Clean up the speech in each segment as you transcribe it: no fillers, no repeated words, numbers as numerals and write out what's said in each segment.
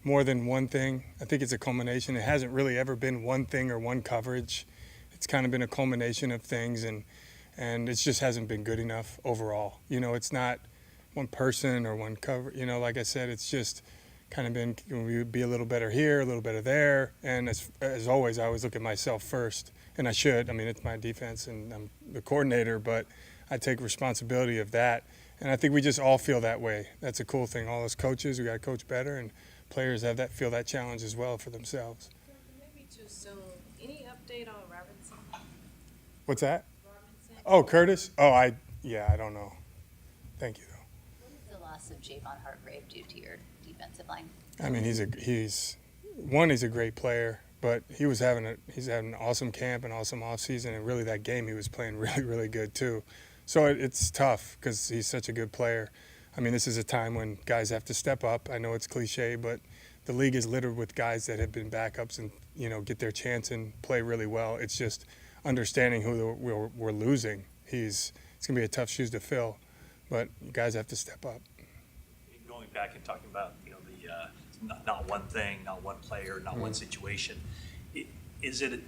more than one thing. I think it's a culmination. It hasn't really ever been one thing or one coverage. It's kind of been a culmination of things, and it just hasn't been good enough overall. It's not one person or one cover. Like I said, it's just kind of been, we would be a little better here, a little better there. And as always, I always look at myself first, and I should. I mean, it's my defense, and I'm the coordinator, but I take responsibility of that. And I think we just all feel that way. That's a cool thing. All us coaches, we got to coach better, and players feel that challenge as well for themselves. Maybe too soon. Any update on Robinson? What's that? Robinson? Oh, Curtis? Oh, I don't know. Thank you, though. What does the loss of Javon Hargrave do to your defensive line? I mean, he's a great player, but he's having an awesome camp and awesome offseason, and really that game he was playing really, really good too. So it's tough because he's such a good player. I mean, this is a time when guys have to step up. I know it's cliche, but the league is littered with guys that have been backups and, get their chance and play really well. It's just understanding who we're losing. It's going to be a tough shoes to fill, but you guys have to step up. Going back and talking about, not one thing, not one player, not one situation. Is it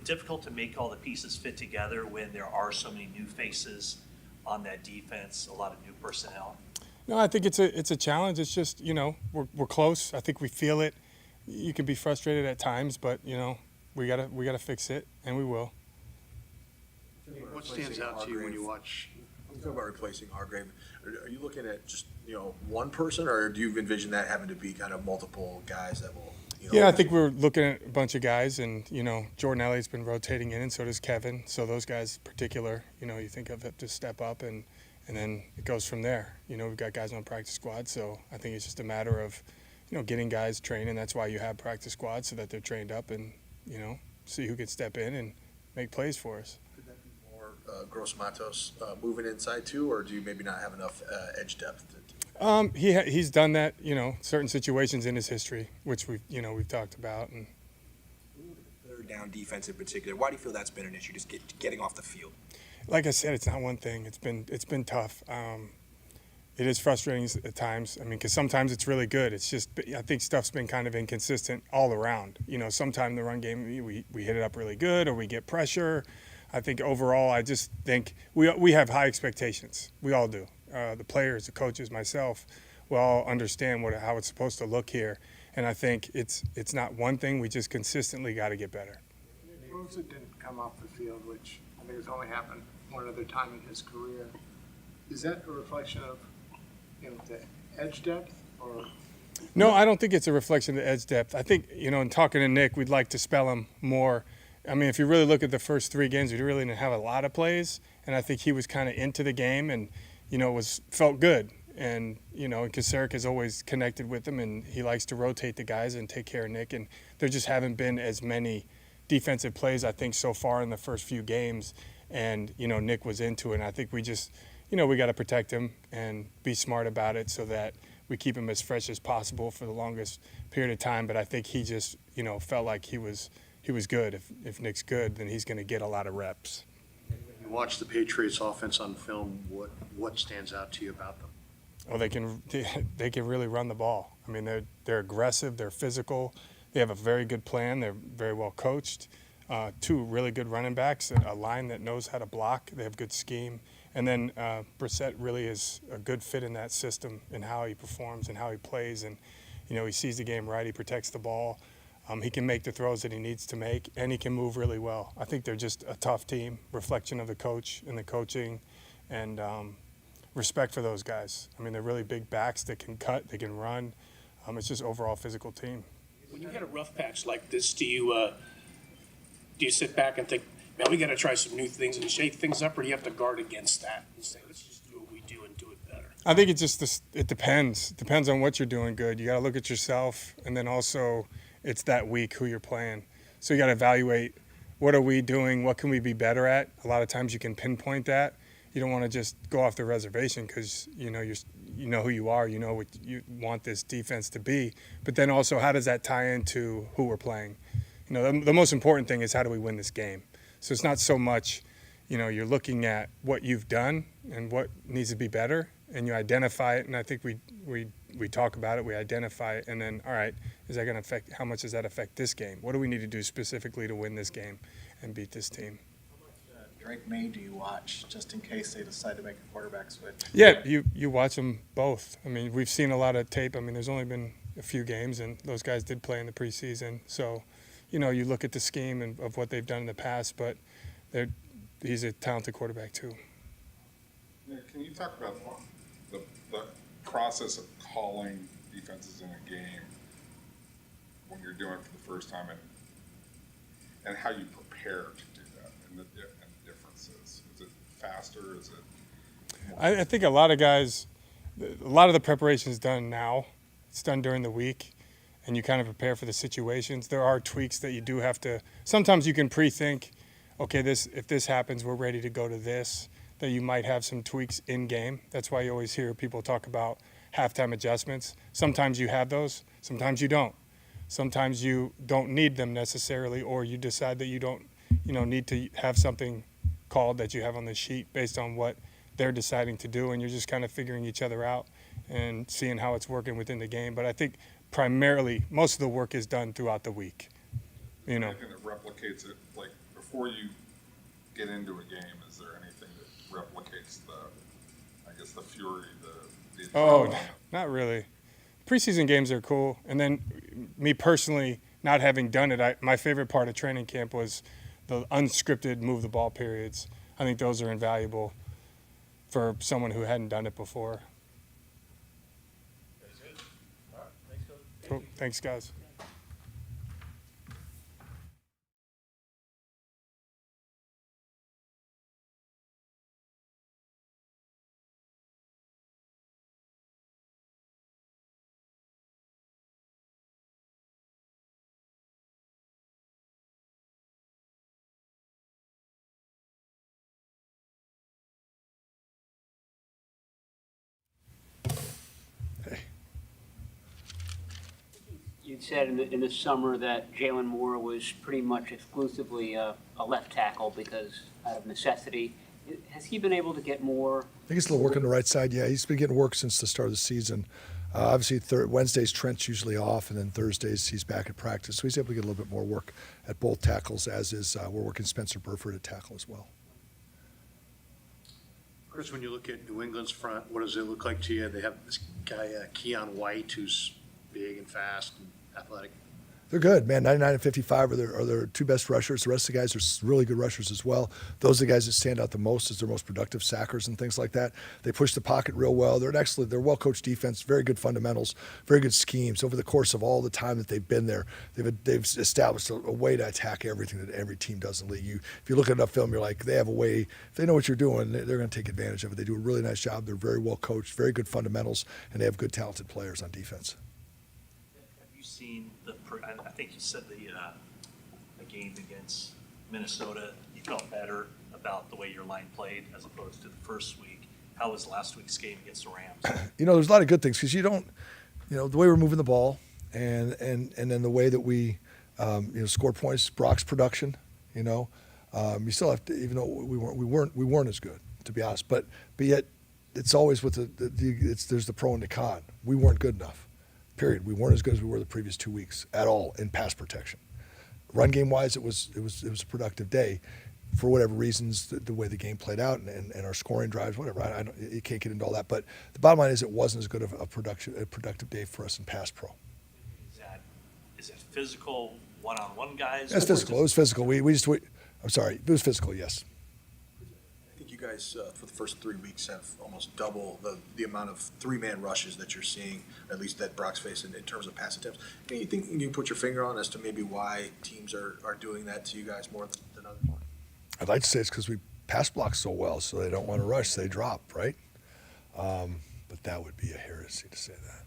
difficult to make all the pieces fit together when there are so many new faces on that defense, a lot of new personnel? No, I think it's a challenge. It's just, we're close. I think we feel it. You can be frustrated at times, but we gotta fix it, and we will. What stands out to you when you watch? I'm talking about replacing Hargrave. Are you looking at just one person, or do you envision that having to be kind of multiple guys that will? Yeah, I think we're looking at a bunch of guys, and Jordan Elliott's been rotating in, and so does Kevin. So those guys, in particular, you think of have to step up, and then it goes from there. We've got guys on practice squad, so I think it's just a matter of getting guys trained, and that's why you have practice squads so that they're trained up and see who can step in and make plays for us. Could that be more Gross Matos moving inside too, or do you maybe not have enough edge depth? He's done that, certain situations in his history, which we've talked about. And third down defense in particular, why do you feel that's been an issue? Just getting off the field. Like I said, it's not one thing. It's been tough. It is frustrating at times. I mean, because sometimes it's really good. It's just I think stuff's been kind of inconsistent all around. Sometimes in the run game we hit it up really good, or we get pressure. I think overall, I just think we have high expectations. We all do. The players, the coaches, myself, we all understand how it's supposed to look here. And I think it's not one thing. We just consistently got to get better. Rosa didn't come off the field, which I think has only happened one other time in his career. Is that a reflection of the edge depth, or? No, I don't think it's a reflection of the edge depth. I think, in talking to Nick, we'd like to spell him more. I mean, if you really look at the first 3 games, we really didn't have a lot of plays. And I think he was kind of into the game and, felt good. And, Kasarik has always connected with him, and he likes to rotate the guys and take care of Nick. And there just haven't been as many defensive plays, I think, so far in the first few games. And, Nick was into it. And I think we just, we got to protect him and be smart about it so that we keep him as fresh as possible for the longest period of time. But I think he just, felt like he was good. If Nick's good, then he's going to get a lot of reps. You watch the Patriots offense on film, what stands out to you about them? Oh, they can really run the ball. I mean, they're aggressive, they're physical, they have a very good plan, they're very well coached. 2 really good running backs, a line that knows how to block, they have good scheme. And then Brissett really is a good fit in that system and how he performs and how he plays. And, he sees the game right, he protects the ball. He can make the throws that he needs to make, and he can move really well. I think they're just a tough team, reflection of the coach and the coaching, and respect for those guys. I mean, they're really big backs that can cut, they can run. It's just overall physical team. When you hit a rough patch like this, do you sit back and think, man, we got to try some new things and shake things up, or do you have to guard against that and say, let's just do what we do and do it better? I think it depends. It depends on what you're doing good. You got to look at yourself, and then also it's that week who you're playing. So you got to evaluate, what are we doing? What can we be better at? A lot of times you can pinpoint that. You don't want to just go off the reservation because you know who you are. You know what you want this defense to be. But then also, how does that tie into who we're playing? The most important thing is, how do we win this game? So it's not so much, you're looking at what you've done and what needs to be better. and you identify it. And I think we talk about it, we identify it, and then, all right, is that going to affect, how much does that affect this game? What do we need to do specifically to win this game and beat this team? Drake May do you watch just in case they decide to make a quarterback switch? Yeah, you watch them both. I mean, we've seen a lot of tape. I mean, there's only been a few games, and those guys did play in the preseason. So, you know, you look at the scheme and of what they've done in the past, but he's a talented quarterback too. Nick, can you talk about the process of calling defenses in a game when you're doing it for the first time, and how you prepare to do that, and the differences? Is it faster? Is it more? I think a lot of guys, a lot of the preparation is done now. It's done during the week, and you kind of prepare for the situations. There are tweaks that you do have to. Sometimes you can pre-think, okay, if this happens, we're ready to go to this. That you might have some tweaks in game. That's why you always hear people talk about halftime adjustments. Sometimes you have those, sometimes you don't. Sometimes you don't need them necessarily, or you decide that you don't, need to have something called that you have on the sheet based on what they're deciding to do, and you're just kind of figuring each other out and seeing how it's working within the game. But I think primarily most of the work is done throughout the week. Anything that replicates it, like before you get into a game, is there anything that replicates the fury, the Oh, not really. Preseason games are cool, and then me personally, not having done it, my favorite part of training camp was the unscripted move the ball periods. I think those are invaluable for someone who hadn't done it before. Cool. Thanks, guys. You'd said in the summer that Jalen Moore was pretty much exclusively a left tackle because out of necessity. Has he been able to get more? I think he's still working the right side. Yeah, he's been getting work since the start of the season. Obviously, Wednesdays Trent's usually off, and then Thursdays he's back at practice. So he's able to get a little bit more work at both tackles, as is we're working Spencer Burford at tackle as well. Chris, when you look at New England's front, what does it look like to you? They have this guy, Keon White, who's big and fast and athletic. They're good, man. 99 and 55 are their two best rushers. The rest of the guys are really good rushers as well. Those are the guys that stand out the most as their most productive sackers and things like that. They push the pocket real well. They're well-coached defense, very good fundamentals, very good schemes. Over the course of all the time that they've been there, they've established a way to attack everything that every team does in the league. If you look at enough film, you're like, they have a way. If they know what you're doing, they're going to take advantage of it. They do a really nice job. They're very well-coached, very good fundamentals, and they have good, talented players on defense. Seen I think you said the game against Minnesota, you felt better about the way your line played as opposed to the first week. How was last week's game against the Rams? There's a lot of good things because you don't, the way we're moving the ball and then the way that we, score points, Brock's production, you still have to, even though we weren't as good, to be honest, but yet it's always with there's the pro and the con. We weren't good enough. Period. We weren't as good as we were the previous 2 weeks at all in pass protection. Run game wise, it was a productive day, for whatever reasons, the way the game played out and our scoring drives, whatever. You can't get into all that, but the bottom line is it wasn't as good of a productive day for us in pass pro. Is it physical one-on-one guys? It's physical. It was physical. I'm sorry. It was physical. Yes. I think you guys, for the first 3 weeks, have almost double the amount of three-man rushes that you're seeing, at least that Brock's facing in terms of pass attempts. Anything you can put your finger on as to maybe why teams are doing that to you guys more than others? I'd like to say it's because we pass block so well, so they don't want to rush, so they drop, right? But that would be a heresy to say that.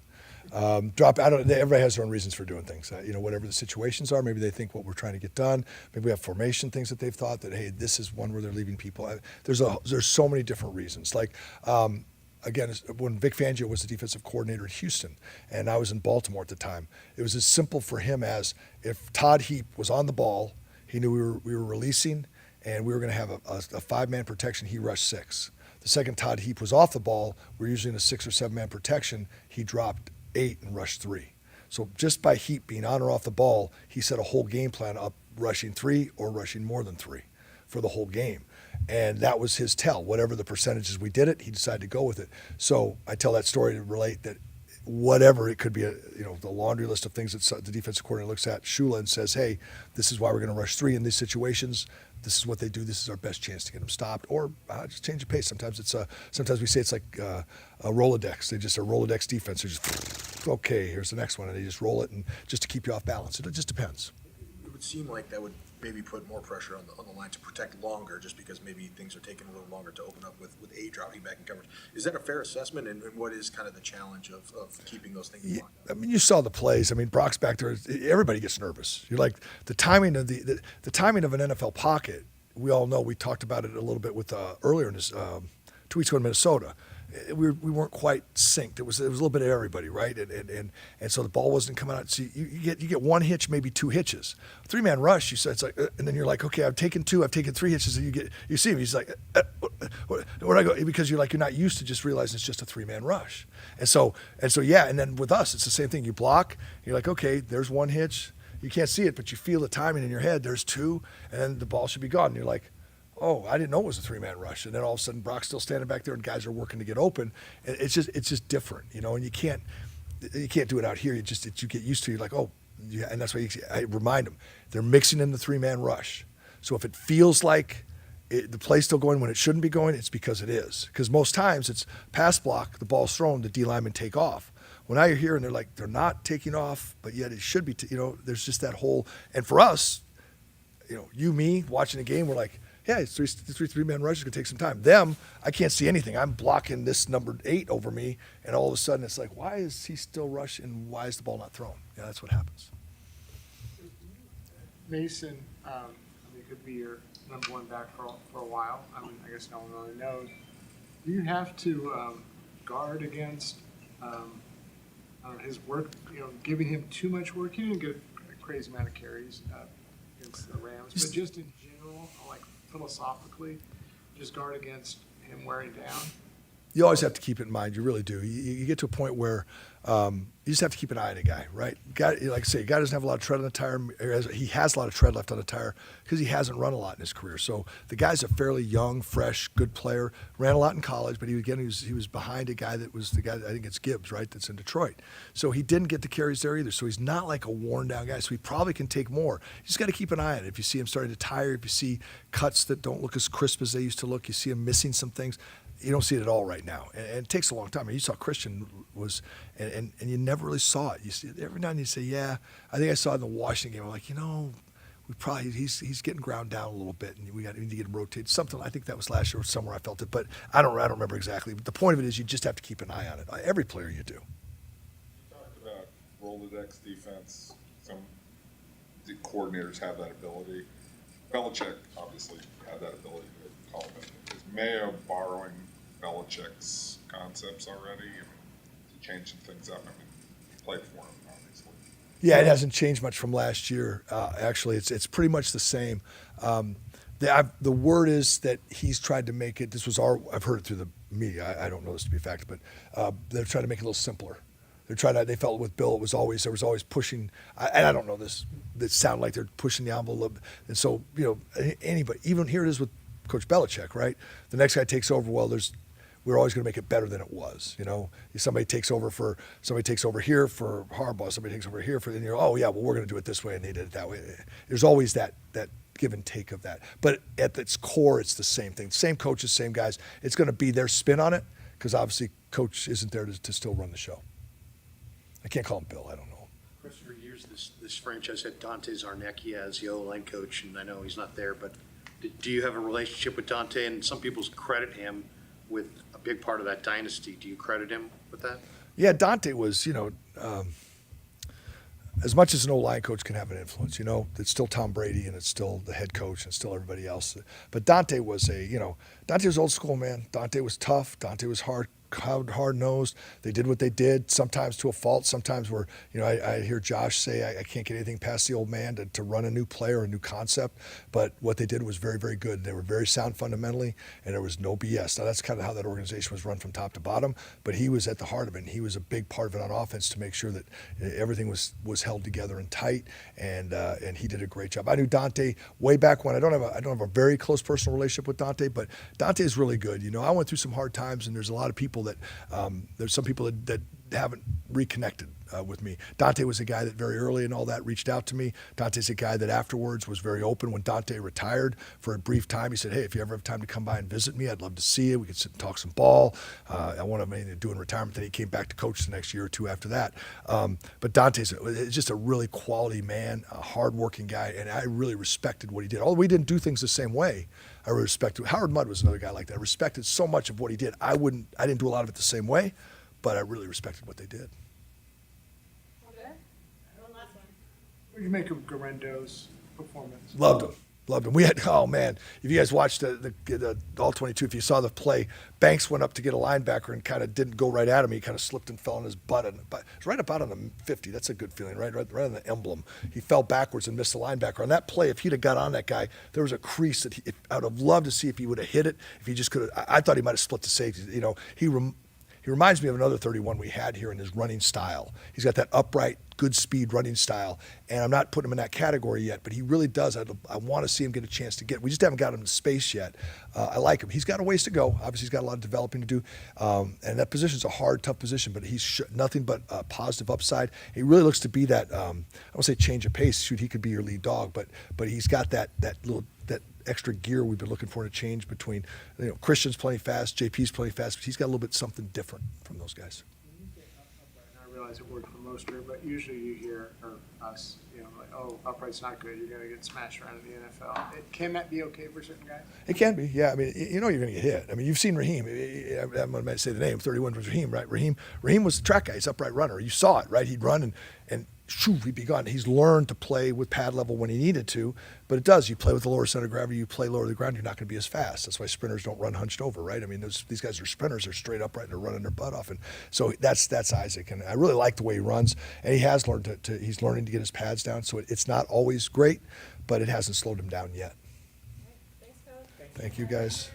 Everybody has their own reasons for doing things. Whatever the situations are, maybe they think what we're trying to get done. Maybe we have formation things that they've thought that, hey, this is one where they're leaving people. There's so many different reasons. Like, again, when Vic Fangio was the defensive coordinator in Houston, and I was in Baltimore at the time, it was as simple for him as if Todd Heap was on the ball, he knew we were releasing, and we were going to have a five-man protection. He rushed six. The The second Todd Heap was off the ball, we're using a 6 or 7 man protection. He dropped 8 and rushed 3. So just by Heap being on or off the ball, he set a whole game plan up, rushing 3 or rushing more than 3 for the whole game. And that was his tell. Whatever the percentages we did it, he decided to go with it. So I tell that story to relate that whatever it could be, the laundry list of things that the defensive coordinator looks at Shula and says, hey, this is why we're going to rush 3 in these situations. This is what they do. This is our best chance to get them stopped, or just change the pace. Sometimes sometimes we say it's like a Rolodex. They just a Rolodex defense. They're just okay. Here's the next one, and they just roll it, and just to keep you off balance. It just depends. It would seem like that would maybe put more pressure on the line to protect longer, just because maybe things are taking a little longer to open up with A dropping back in coverage. Is that a fair assessment, and what is kind of the challenge of keeping those things locked up? I mean, you saw the plays. I mean, Brock's back there. Everybody gets nervous. You're like the timing of the timing of an NFL pocket. We all know. We talked about it a little bit with earlier in this 2 weeks ago in Minnesota. We weren't quite synced. It was a little bit of everybody, right? And so the ball wasn't coming out. So you get one hitch, maybe 2 hitches. 3-man rush. You said it's like, and then you're like, okay, I've taken 2, I've taken 3 hitches, and you see him. He's like, where'd I go? Because you're not used to just realizing it's just a 3-man rush. And so yeah. And then with us, it's the same thing. You block. You're like, okay, there's 1 hitch. You can't see it, but you feel the timing in your head. There's 2, and then the ball should be gone. And you're like, oh, I didn't know it was a 3-man rush. And then all of a sudden, Brock's still standing back there, and guys are working to get open. And it's just different, and you can't do it out here. You get used to it. You're like, oh, yeah. And that's why I remind them, they're mixing in the 3-man rush. So if it feels like the play's still going when it shouldn't be going, it's because it is. Because most times it's pass block, the ball's thrown, the D linemen take off. Well, now you're here, and they're not taking off, but yet it should be. There's just that whole. And for us, me watching the game, we're like, yeah, it's 3-man rush is going to take some time. Them, I can't see anything. I'm blocking this number 8 over me, and all of a sudden it's like, why is he still rushing? Why is the ball not thrown? Yeah, that's what happens. Mason, could be your number 1 back for a while. I mean, I guess no one really knows. Do you have to guard against his work? Giving him too much work. He didn't get a crazy amount of carries against the Rams, but just in general, like philosophically, just guard against him wearing down. You always have to keep it in mind. You really do. You get to a point where you just have to keep an eye on a guy, right? Like I say, a guy doesn't have a lot of tread on the tire. He has a lot of tread left on the tire because he hasn't run a lot in his career. So the guy's a fairly young, fresh, good player. Ran a lot in college, but he was behind a guy that was the guy, I think it's Gibbs, right, that's in Detroit. So he didn't get the carries there either. So he's not like a worn-down guy. So he probably can take more. You just got to keep an eye on it. If you see him starting to tire, if you see cuts that don't look as crisp as they used to look, you see him missing some things. You don't see it at all right now, and it takes a long time. I mean, you saw Christian was, and you never really saw it. You see it every now and then. You say, yeah, I think I saw it in the Washington game. I'm like, we probably he's getting ground down a little bit, and we need to get him rotated. Something I think that was last year or somewhere I felt it, but I don't remember exactly. But the point of it is, you just have to keep an eye on it. Every player you do. You talked about Rolodex defense. Some coordinators have that ability. Belichick obviously had that ability to call it. Is Mayo borrowing Belichick's concepts already? To change some things up. I mean, he played for him, obviously. Yeah, it hasn't changed much from last year. Actually, it's pretty much the same. The word is that he's tried to make it. I've heard it through the media. I don't know this to be a fact, but they're trying to make it a little simpler. They felt with Bill, there was always pushing, and I don't know this. It sounded like they're pushing the envelope, and so anybody, even here it is with Coach Belichick, right? The next guy takes over. Well, we're always going to make it better than it was. Somebody takes over here for Harbaugh. Somebody takes over here and oh yeah, well we're going to do it this way, and they did it that way. There's always that give and take of that, but at its core, it's the same thing. Same coaches, same guys. It's going to be their spin on it because obviously Coach isn't there to still run the show. I can't call him Bill. I don't know. Chris, for years, this franchise had Dante Zarnecki as the O-line coach, and I know he's not there, but do you have a relationship with Dante? And some people credit him with a big part of that dynasty. Do you credit him with that? Yeah, Dante was, as much as an O-line coach can have an influence, it's still Tom Brady and it's still the head coach and still everybody else. But Dante was Dante was old school, man. Dante was tough. Dante was hard hard-nosed. They did what they did, sometimes to a fault, sometimes where, I hear Josh say, I can't get anything past the old man to run a new play or a new concept, but what they did was very, very good. They were very sound fundamentally, and there was no BS. Now, that's kind of how that organization was run from top to bottom, but he was at the heart of it, and he was a big part of it on offense to make sure that everything was held together and tight, and he did a great job. I knew Dante way back when. I don't have a very close personal relationship with Dante, but Dante is really good. I went through some hard times, and there's a lot of people there's some people that haven't reconnected with me. Dante was a guy that very early and all that reached out to me. Dante's a guy that afterwards was very open. When Dante retired for a brief time, he said, hey, if you ever have time to come by and visit me, I'd love to see you. We could sit and talk some ball. I want to anything to do in retirement. Then he came back to coach the next year or two after that. But Dante's just a really quality man, a hardworking guy, and I really respected what he did. Although we didn't do things the same way, I respected. Howard Mudd was another guy like that. I respected so much of what he did. I didn't do a lot of it the same way, but I really respected what they did. What did you make of Garendo's performance? Loved him. We had, oh man, if you guys watched the all 22, if you saw the play, Banks went up to get a linebacker and kind of didn't go right at him. He kind of slipped and fell on his butt. But it's right about on the 50. That's a good feeling, right on the emblem. He fell backwards and missed the linebacker. On that play, if he'd have got on that guy, there was a crease that I would have loved to see if he would have hit it. If he just could have, I thought he might have split the safety. He reminds me of another 31 we had here in his running style. He's got that upright, good speed running style, and I'm not putting him in that category yet, but he really does. I want to see him get a chance to get. We just haven't got him to space yet. I like him. He's got a ways to go. Obviously, he's got a lot of developing to do, and that position's a hard, tough position, but he's nothing but positive upside. He really looks to be that, I won't say change of pace. Shoot, he could be your lead dog, but he's got that extra gear we've been looking for to change between, Christian's playing fast, JP's playing fast, but he's got a little bit something different from those guys. I realize it worked for most of it, but usually you hear, or us, like, oh, upright's not good. You're going to get smashed around in the NFL. Can that be okay for certain guys? It can be, yeah. I mean, you're going to get hit. I mean, you've seen Raheem. I'm going to say the name. 31 was Raheem, right? Raheem was the track guy. He's upright runner. You saw it, right? He'd run and shoo, he'd be gone. He's learned to play with pad level when he needed to, but it does. You play with the lower center of gravity, you play lower to the ground, you're not going to be as fast. That's why sprinters don't run hunched over, right? I mean, these guys are sprinters. They're straight upright and they're running their butt off. And so that's Isaac. And I really like the way he runs. And he has learned he's learning to get his pads down. So it's not always great, but it hasn't slowed him down yet. Thanks, Coach. Thank you, guys.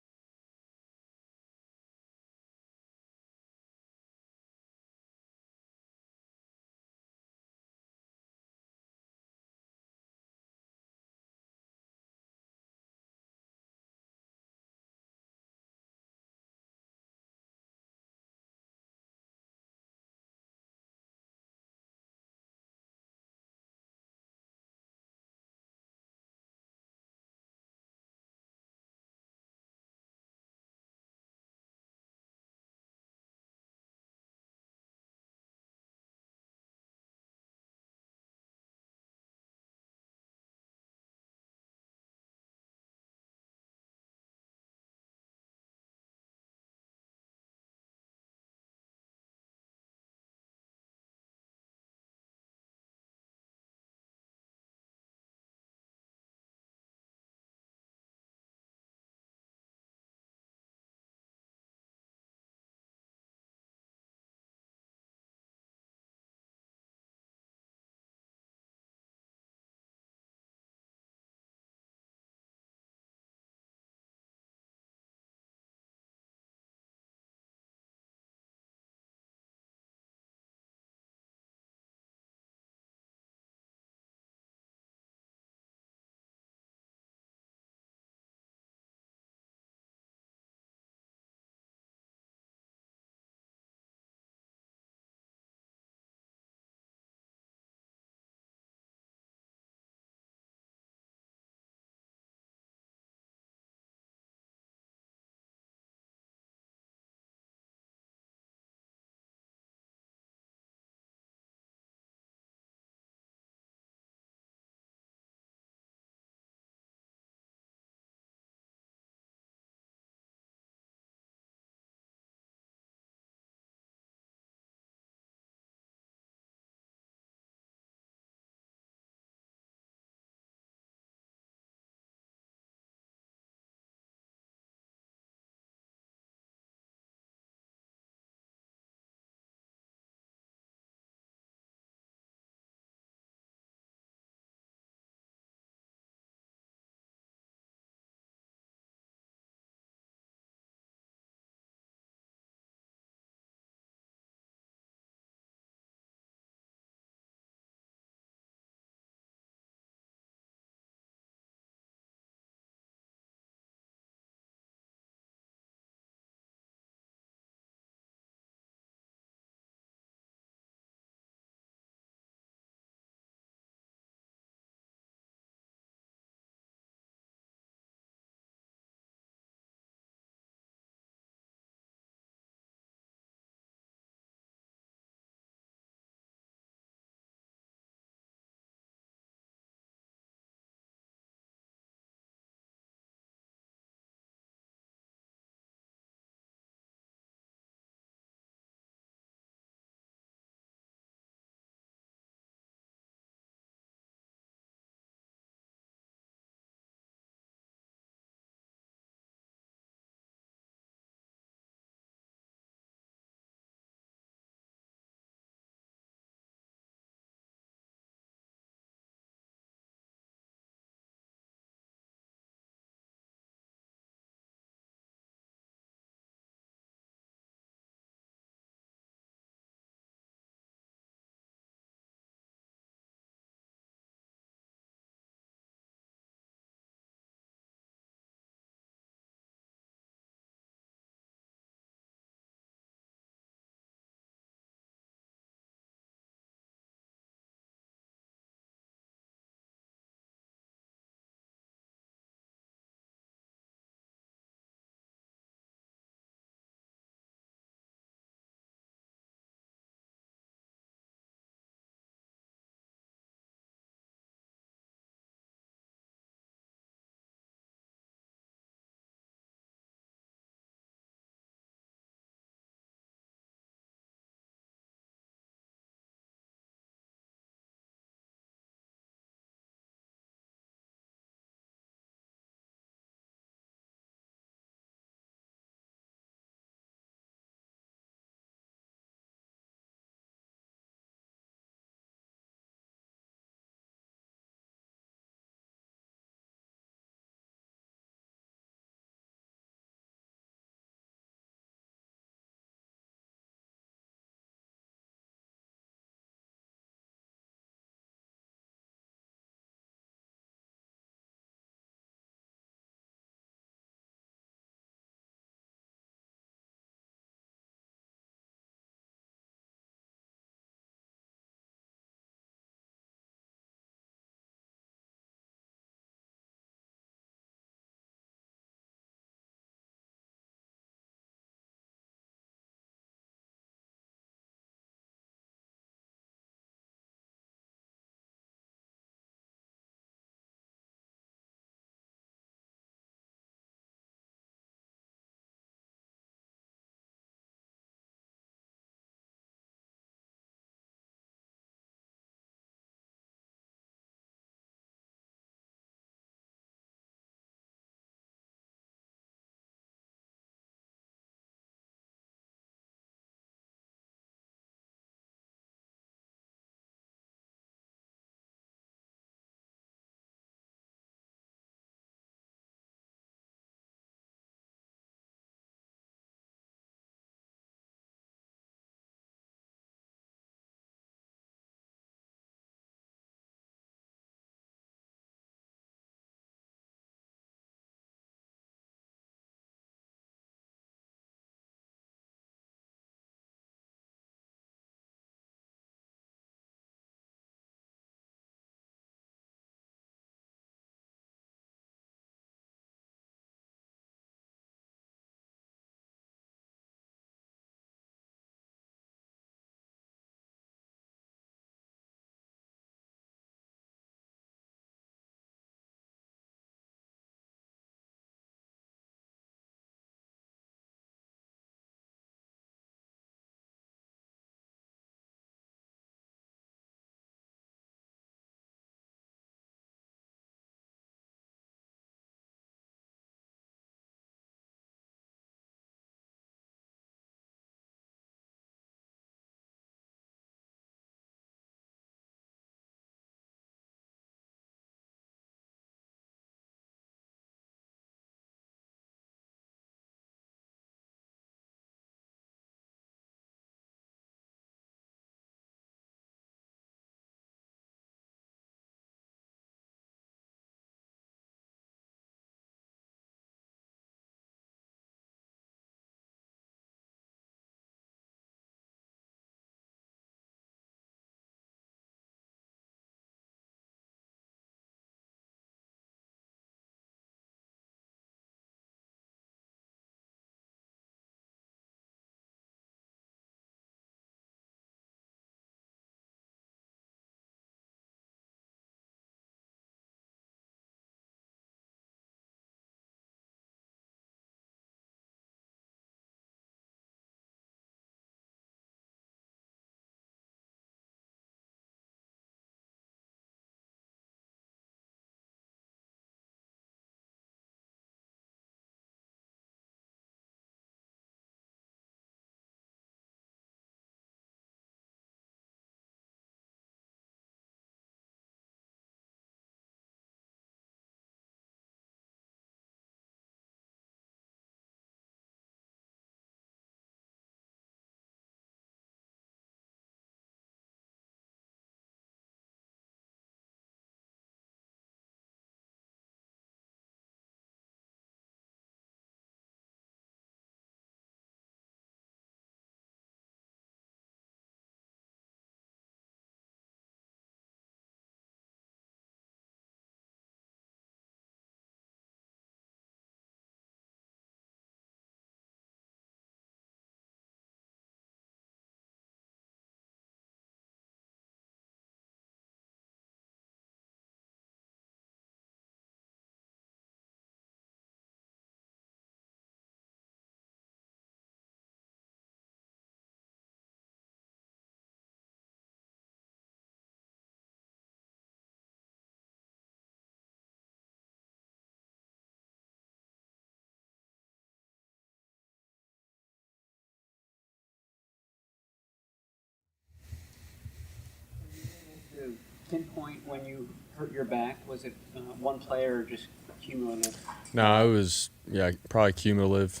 pinpoint when you hurt your back? Was it one player or just cumulative? No, it was, yeah, probably cumulative,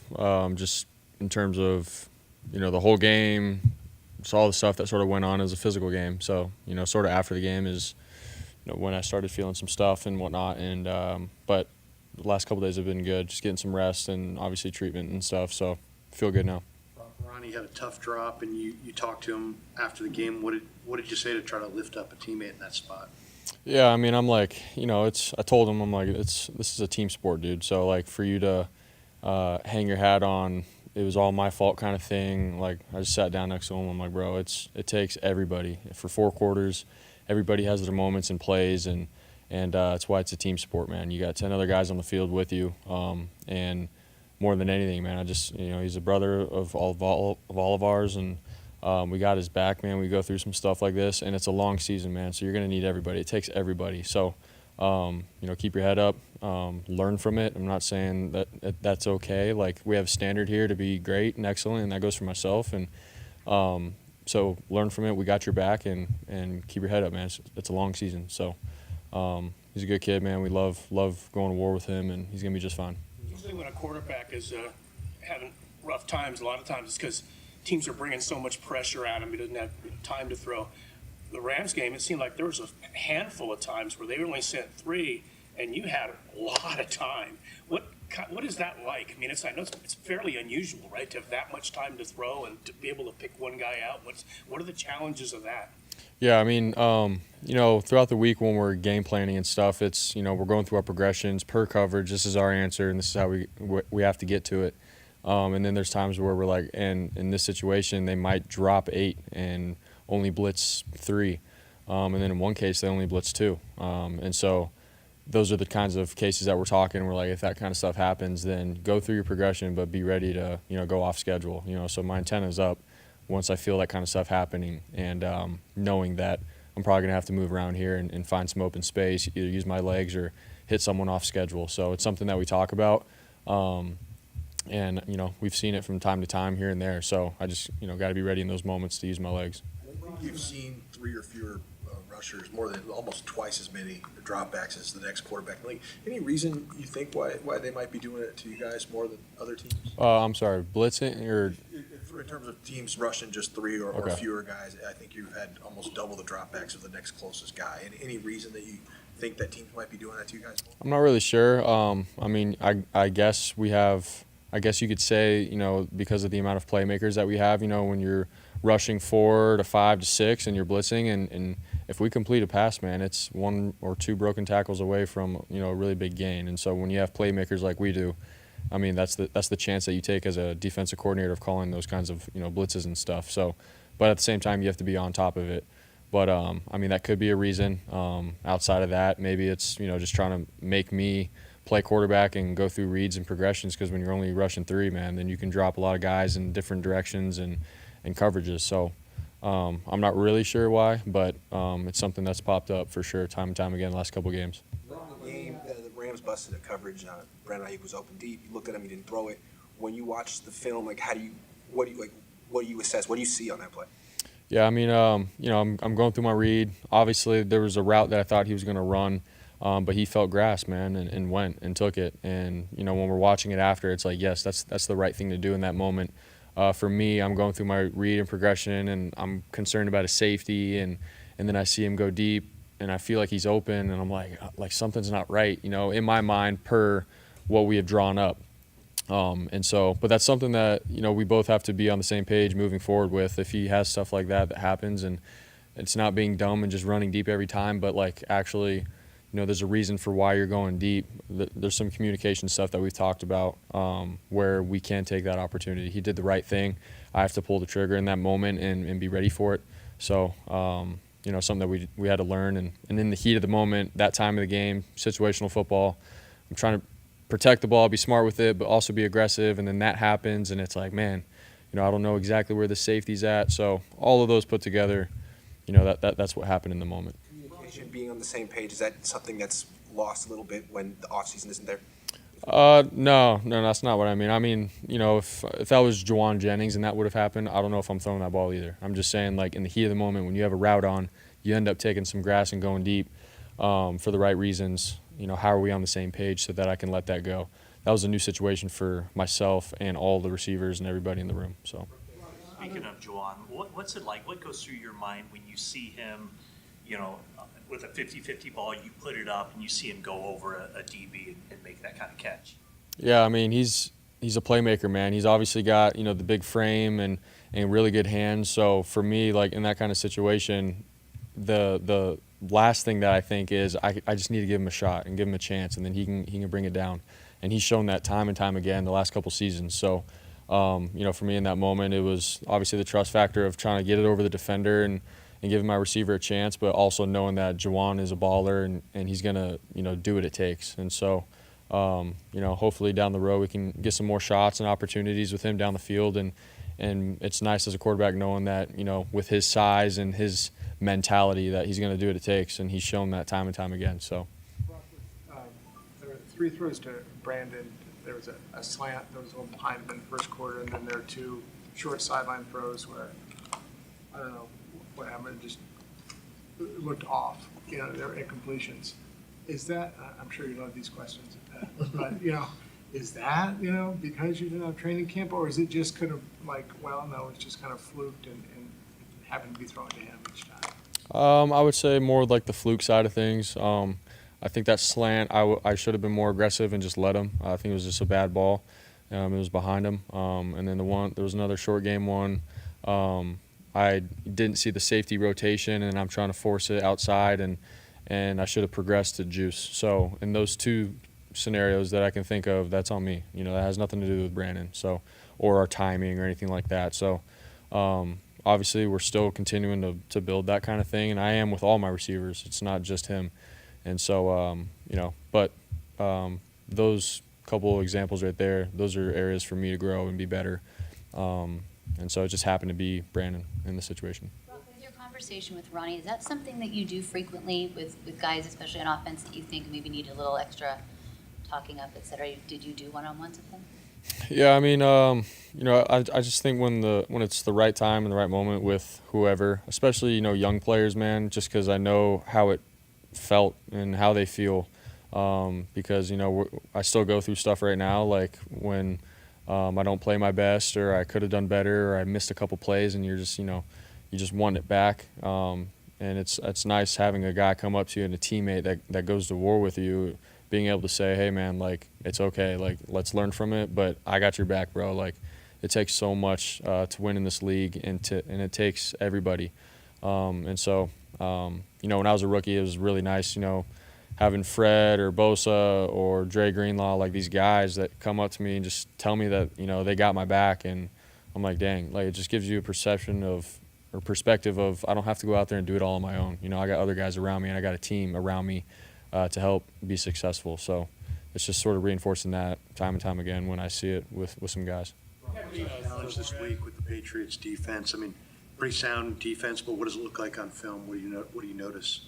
just in terms of, the whole game, just all the stuff that sort of went on as a physical game. So, sort of after the game is, when I started feeling some stuff and whatnot. And but the last couple days have been good, just getting some rest and obviously treatment and stuff. So feel good now. Ronnie had a tough drop, and you talked to him after the game. What did you say to try to lift up a teammate in that spot? Yeah, I mean, I'm like, I told him, I'm like, this is a team sport, dude. So like for you to hang your hat on, it was all my fault kind of thing. Like I just sat down next to him. I'm like, bro, it takes everybody for 4 quarters. Everybody has their moments and plays, and that's why it's a team sport, man. You got 10 other guys on the field with you, and more than anything, man, I just, he's a brother of all of ours, and we got his back, man. We go through some stuff like this, and it's a long season, man. So you're gonna need everybody. It takes everybody. So, keep your head up, learn from it. I'm not saying that that's okay. Like we have a standard here to be great and excellent, and that goes for myself. And so learn from it. We got your back, and keep your head up, man. It's a long season. So he's a good kid, man. We love going to war with him, and he's gonna be just fine. Usually when a quarterback is having rough times, a lot of times it's because teams are bringing so much pressure at him, he doesn't have time to throw. The Rams game, it seemed like there was a handful of times where they only sent 3, and you had a lot of time. What is that like? I mean, I know it's fairly unusual, right, to have that much time to throw and to be able to pick one guy out. What are the challenges of that? Yeah, I mean, throughout the week when we're game planning and stuff, it's, we're going through our progressions per coverage. This is our answer, and this is how we have to get to it. And then there's times where we're like, and in this situation, they might drop 8 and only blitz 3. And then in one case, they only blitz 2. And so those are the kinds of cases that we're talking. We're like, if that kind of stuff happens, then go through your progression, but be ready to, go off schedule. So my antenna is up once I feel that kind of stuff happening, and knowing that I'm probably going to have to move around here and find some open space, either use my legs or hit someone off schedule. So it's something that we talk about. And, we've seen it from time to time here and there. So I just, got to be ready in those moments to use my legs. You've seen 3 or fewer rushers, more than almost twice as many dropbacks as the next quarterback in the league. Any reason you think why they might be doing it to you guys more than other teams? I'm sorry, blitzing or? In terms of teams rushing just 3 or Okay. fewer guys, I think you've had almost double the dropbacks of the next closest guy. Any reason that you think that teams might be doing that to you guys? I'm not really sure. I mean, I guess we have. I guess you could say, because of the amount of playmakers that we have, when you're rushing 4 to 5 to 6 and you're blitzing, and if we complete a pass, man, it's 1 or 2 broken tackles away from, a really big gain. And so when you have playmakers like we do, I mean, that's the chance that you take as a defensive coordinator of calling those kinds of, blitzes and stuff. So, but at the same time, you have to be on top of it. But, I mean, that could be a reason. Outside of that, maybe it's, just trying to make me play quarterback and go through reads and progressions, because when you're only rushing 3, man, then you can drop a lot of guys in different directions and coverages. So I'm not really sure why, but it's something that's popped up for sure time and time again the last couple of games. The game, the Rams busted a coverage. Brandon Ayuk was open deep. You looked at him, he didn't throw it. When you watch the film, like, what do you assess? What do you see on that play? Yeah, I mean, I'm going through my read. Obviously, there was a route that I thought he was going to run, but he felt grass, man, and went and took it. And, when we're watching it after, it's like, yes, that's the right thing to do in that moment. For me, I'm going through my read and progression, and I'm concerned about his safety, and then I see him go deep, and I feel like he's open, and I'm like something's not right, in my mind per what we have drawn up. And so, but that's something that, we both have to be on the same page moving forward with. If he has stuff like that happens, and it's not being dumb and just running deep every time, but like actually, there's a reason for why you're going deep. There's some communication stuff that we've talked about where we can take that opportunity. He did the right thing. I have to pull the trigger in that moment and be ready for it. So, something that we had to learn. And in the heat of the moment, that time of the game, situational football, I'm trying to protect the ball, be smart with it, but also be aggressive. And then that happens, and it's like, man, I don't know exactly where the safety's at. So all of those put together, that's what happened in the moment. Communication, being on the same page, is that something that's lost a little bit when the offseason isn't there? No, that's not what I mean. I mean, if that was Juwan Jennings and that would have happened, I don't know if I'm throwing that ball either. I'm just saying, like, in the heat of the moment, when you have a route on, you end up taking some grass and going deep for the right reasons. How are we on the same page so that I can let that go? That was a new situation for myself and all the receivers and everybody in the room. So. Speaking of Juwan, what's it like? What goes through your mind when you see him, with a 50-50 ball, you put it up and you see him go over a DB and make that kind of catch? Yeah, I mean, he's a playmaker, man. He's obviously got, the big frame and really good hands. So for me, like in that kind of situation, the last thing that I think is I just need to give him a shot and give him a chance, and then he can bring it down. And he's shown that time and time again the last couple seasons. So, for me in that moment, it was obviously the trust factor of trying to get it over the defender and giving my receiver a chance, but also knowing that Juwan is a baller and he's going to, do what it takes. And so, hopefully down the road we can get some more shots and opportunities with him down the field. And it's nice as a quarterback knowing that, with his size and his mentality that he's going to do what it takes. And he's shown that time and time again. So. There were 3 throws to Brandon. There was a slant that was a little behind him in the first quarter, and then there were 2 short sideline throws where, I don't know what happened, just looked off. They were incompletions. Is that, I'm sure you love these questions, but, is that, because you didn't have training camp, or is it just kind of like, well, no, it's just kind of fluked and happened to be thrown to him each time? I would say more like the fluke side of things. I think that slant, I should have been more aggressive and just let him. I think it was just a bad ball. It was behind him. And then there was another short game one. I didn't see the safety rotation, and I'm trying to force it outside, and I should have progressed to juice. So in those 2 scenarios that I can think of, that's on me. That has nothing to do with Brandon, or our timing or anything like that. So obviously we're still continuing to build that kind of thing, and I am with all my receivers. It's not just him. And so, those couple of examples right there, those are areas for me to grow and be better. And so it just happened to be Brandon in the situation. With your conversation with Ronnie, is that something that you do frequently with guys, especially on offense, that you think maybe need a little extra talking up, et cetera? Did you do one-on-ones with them? Yeah, I mean, I just think when it's the right time and the right moment with whoever, especially, young players, man, just because I know how it felt and how they feel, because I still go through stuff right now, like when I don't play my best, or I could have done better, or I missed a couple plays, and you're just you just want it back, and it's nice having a guy come up to you and a teammate that goes to war with you, being able to say, hey man, like it's okay, like let's learn from it, but I got your back, bro. Like it takes so much to win in this league, and it takes everybody, and so. When I was a rookie, it was really nice, having Fred or Bosa or Dre Greenlaw, like these guys that come up to me and just tell me that, they got my back. And I'm like, dang, like it just gives you a perception of, or perspective of, I don't have to go out there and do it all on my own. I got other guys around me, and I got a team around me to help be successful. So it's just sort of reinforcing that time and time again when I see it with some guys. Challenge this week with the Patriots defense. I mean, pretty sound defense, but what does it look like on film? What do you notice?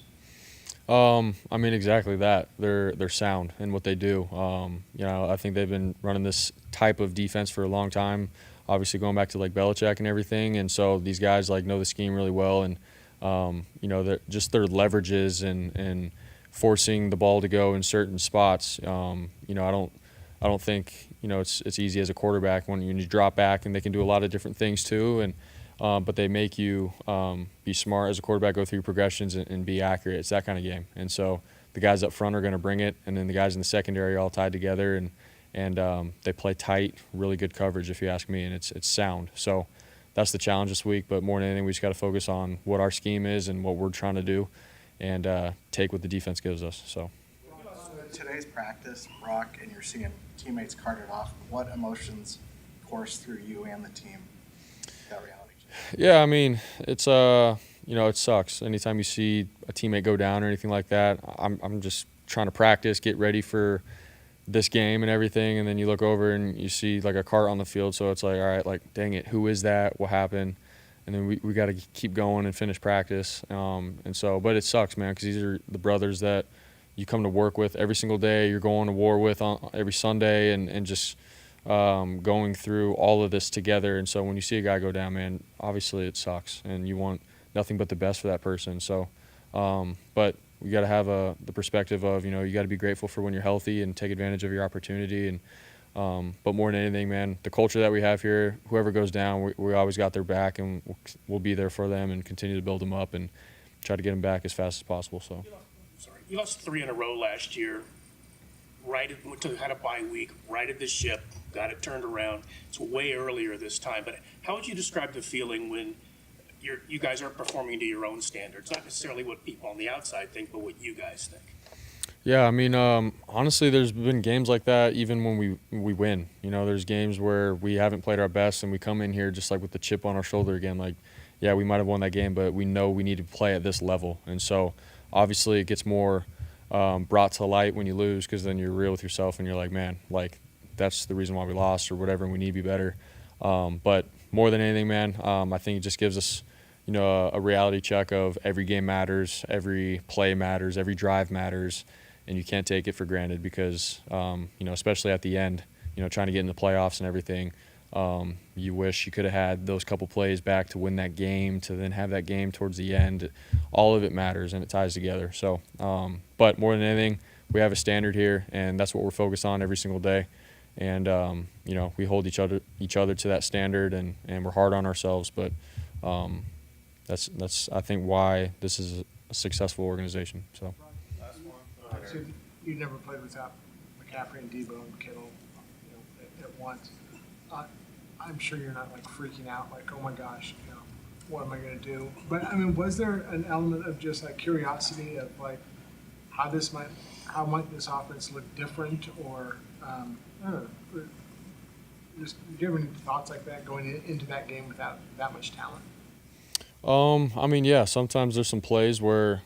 I mean, exactly that. They're sound in what they do. I think they've been running this type of defense for a long time. Obviously, going back to like Belichick and everything, and so these guys like know the scheme really well, and just their leverages and forcing the ball to go in certain spots. I don't think it's easy as a quarterback when you drop back, and they can do a lot of different things too, and. But they make you be smart as a quarterback, go through progressions and be accurate. It's that kind of game. And so the guys up front are going to bring it, and then the guys in the secondary are all tied together, and they play tight, really good coverage, if you ask me, and it's sound. So that's the challenge this week. But more than anything, we just got to focus on what our scheme is and what we're trying to do, and take what the defense gives us. So Today's practice, Brock, and you're seeing teammates carted off. What emotions course through you and the team? That reality. Yeah, I mean, it's it sucks. Anytime you see a teammate go down or anything like that, I'm just trying to practice, get ready for this game and everything, and then you look over and you see like a cart on the field, so it's like, all right, like dang it, who is that? What happened? And then we got to keep going and finish practice. But it sucks, man, because these are the brothers that you come to work with every single day. You're going to war with on every Sunday, and just going through all of this together. And so when you see a guy go down, man, obviously it sucks, and you want nothing but the best for that person. So But we got to have the perspective of, you got to be grateful for when you're healthy and take advantage of your opportunity. And but more than anything, man, the culture that we have here, whoever goes down, we always got their back, and we'll be there for them and continue to build them up and try to get them back as fast as possible. So. Sorry, you lost 3 in a row last year. Had a bye week, righted the ship, got it turned around. It's way earlier this time, but how would you describe the feeling when you guys aren't performing to your own standards? Not necessarily what people on the outside think, but what you guys think. Yeah, I mean, honestly, there's been games like that even when we win. There's games where we haven't played our best and we come in here just like with the chip on our shoulder again. Like, yeah, we might have won that game, but we know we need to play at this level. And so obviously it gets more brought to light when you lose, because then you're real with yourself and you're like, man, like that's the reason why we lost or whatever, and we need to be better. But more than anything, man, I think it just gives us, a reality check of every game matters, every play matters, every drive matters, and you can't take it for granted because, especially at the end, trying to get in the playoffs and everything, you wish you could have had those couple plays back to win that game, to then have that game towards the end. All of it matters and it ties together. So, but more than anything, we have a standard here, and that's what we're focused on every single day. And we hold each other to that standard, and we're hard on ourselves. But that's I think why this is a successful organization. So. So you never played without McCaffrey and Debo and Kittle, at once. I'm sure you're not like freaking out, like, oh my gosh, what am I going to do? But I mean, was there an element of just like curiosity of like how might this offense look different, or I don't know, just do you have any thoughts like that going into that game without that much talent? I mean, yeah, sometimes there's some plays where,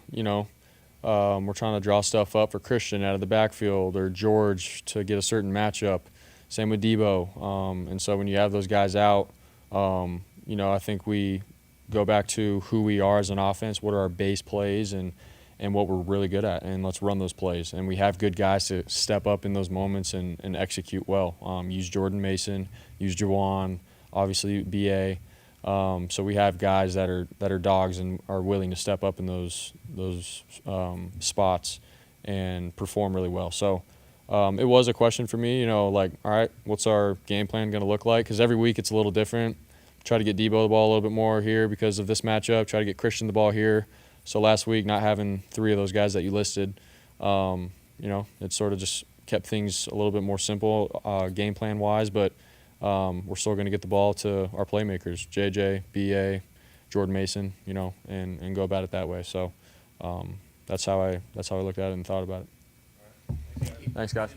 we're trying to draw stuff up for Christian out of the backfield or George to get a certain matchup. Same with Debo. And so when you have those guys out, I think we go back to who we are as an offense, what are our base plays, and what we're really good at, and let's run those plays. And we have good guys to step up in those moments and execute well. Use Jordan Mason, use Juwan, obviously B.A. So we have guys that are dogs and are willing to step up in those spots and perform really well. So it was a question for me, like, all right, what's our game plan going to look like? Because every week it's a little different. Try to get Debo the ball a little bit more here because of this matchup. Try to get Christian the ball here. So last week, not having 3 of those guys that you listed, it sort of just kept things a little bit more simple game plan wise, but we're still going to get the ball to our playmakers, JJ, BA, Jordan Mason, and go about it that way. So that's how I looked at it and thought about it. Thanks, guys.